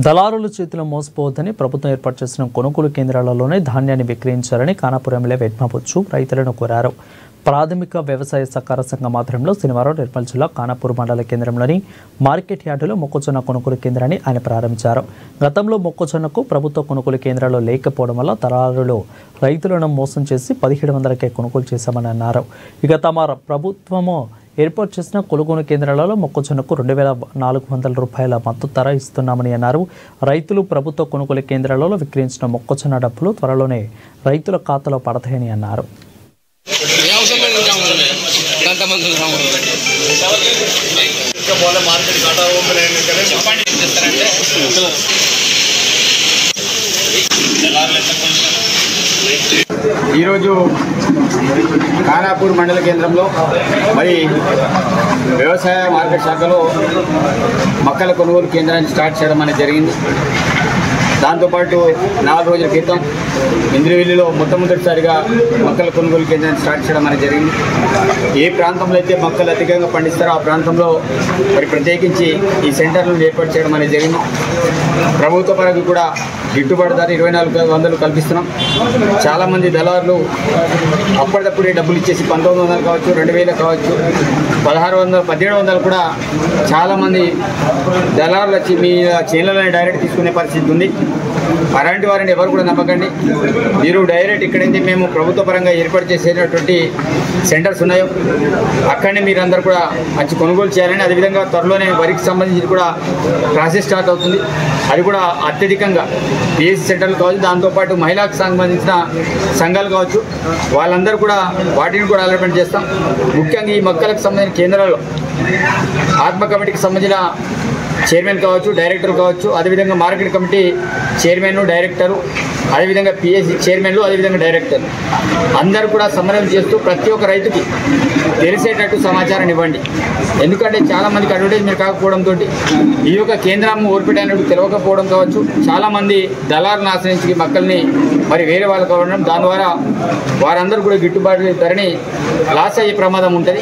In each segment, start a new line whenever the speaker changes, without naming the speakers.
దళారుల చేతిలో మోసపోవద్దని ప్రభుత్వం ఏర్పాటు చేసిన కొనుగోలు కేంద్రాలలోనే ధాన్యాన్ని విక్రయించాలని ఖానాపూర్ ఎమ్మెల్యే వెడ్మబుచ్చు రైతులను కోరారు. ప్రాథమిక వ్యవసాయ సహకార సంఘం ఆధ్వర్యంలో శనివారం నిర్మల్ జిల్లా ఖానాపూర్ మండల కేంద్రంలోని మార్కెట్ యార్డులో మొక్కజొన్న కొనుగోలు కేంద్రాన్ని ఆయన ప్రారంభించారు. గతంలో మొక్కజొన్నకు ప్రభుత్వ కొనుగోలు కేంద్రాలు లేకపోవడం వల్ల దళారులు రైతులను మోసం చేసి 1700కే కొనుగోలు చేశామని అన్నారు. ఇక తమ ప్రభుత్వము ఏర్పాటు చేసిన కొనుగోలు కేంద్రాలలో మొక్కజొన్నకు 2400 రూపాయల మద్దతు ధర ఇస్తున్నామని అన్నారు. రైతులు ప్రభుత్వ కొనుగోలు కేంద్రాలలో విక్రయించిన మొక్కజొన్న డబ్బులు త్వరలోనే రైతుల ఖాతాలో పడతాయని అన్నారు.
ఈరోజు ఖానాపూర్ మండల కేంద్రంలో మరి వ్యవసాయ మార్కెట్ శాఖలో మొక్కల కొనుగోలు కేంద్రాన్ని స్టార్ట్ చేయడం అనేది జరిగింది. దాంతోపాటు 4 రోజుల క్రితం ఇంద్రవెల్లిలో మొట్టమొదటిసారిగా మొక్కల కొనుగోలు కేంద్రాన్ని స్టార్ట్ చేయడం అనేది జరిగింది. ఏ ప్రాంతంలో అయితే మొక్కలు అధికంగా పండిస్తారో ఆ ప్రాంతంలో మరి ప్రత్యేకించి ఈ సెంటర్లను ఏర్పాటు చేయడం అనేది జరిగింది. ప్రభుత్వ పరంగా కూడా గిట్టుబాటు ధర 2400 కల్పిస్తున్నాం. చాలామంది దళారులు అప్పటికప్పుడే డబ్బులు ఇచ్చేసి 1900 కావచ్చు, 2000 కావచ్చు, 1600, 1700 కూడా చాలామంది దళారులు వచ్చి మీ చేనులని డైరెక్ట్ తీసుకునే పరిస్థితి ఉంది. అలాంటి వారిని ఎవరు కూడా నమ్మకండి. మీరు డైరెక్ట్ ఎక్కడైతే మేము ప్రభుత్వ పరంగా ఏర్పాటు చేసేటటువంటి సెంటర్స్ ఉన్నాయో అక్కడనే మీరందరూ కూడా మంచి కొనుగోలు చేయాలని, అదేవిధంగా త్వరలోనే వరికి సంబంధించి కూడా ప్రాసెస్ స్టార్ట్ అవుతుంది. అది కూడా అత్యధికంగా పిఎస్సి సెంటర్లు కావచ్చు, దాంతోపాటు మహిళలకు సంబంధించిన సంఘాలు కావచ్చు, వాళ్ళందరూ కూడా వాటిని కూడా డెవలప్మెంట్ చేస్తాం. ముఖ్యంగా ఈ మొక్కలకు సంబంధించిన కేంద్రాల్లో ఆత్మ కమిటీకి సంబంధించిన చైర్మన్ కావచ్చు, డైరెక్టర్ కావచ్చు, అదేవిధంగా మార్కెట్ కమిటీ చైర్మన్, డైరెక్టరు, అదేవిధంగా పిఎస్సి చైర్మన్లు, అదేవిధంగా డైరెక్టర్లు అందరూ కూడా సమన్వయం చేస్తూ ప్రతి ఒక్క రైతుకి తెలిసేటట్టు సమాచారాన్ని ఇవ్వండి. ఎందుకంటే చాలామందికి అడ్వర్టైజ్మెంట్ కాకపోవడంతో ఈ యొక్క కేంద్రం ఓర్పెట్టైనట్టు తెలియకపోవడం కావచ్చు, చాలామంది దళారులను ఆశ్రయించి మొక్కల్ని మరి వేరే వాళ్ళు కావడం, దాని ద్వారా వారందరూ కూడా గిట్టుబాటు ధరని లాస్ అయ్యే ప్రమాదం ఉంటుంది.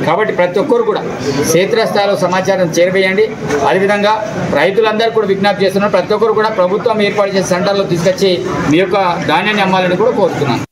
కాబట్టి ప్రతి ఒక్కరు కూడా క్షేత్రస్థాయిలో సమాచారం చేరవేయండి. అదేవిధంగా రైతులందరూ కూడా విజ్ఞప్తి చేస్తున్నారు, ప్రతి ఒక్కరు కూడా ప్రభుత్వం ఏర్పాటు చేసే సెంటర్లో తీసుకొచ్చి మీ యొక్క ధాన్యాన్ని అమ్మాలని కూడా కోరుతున్నాను.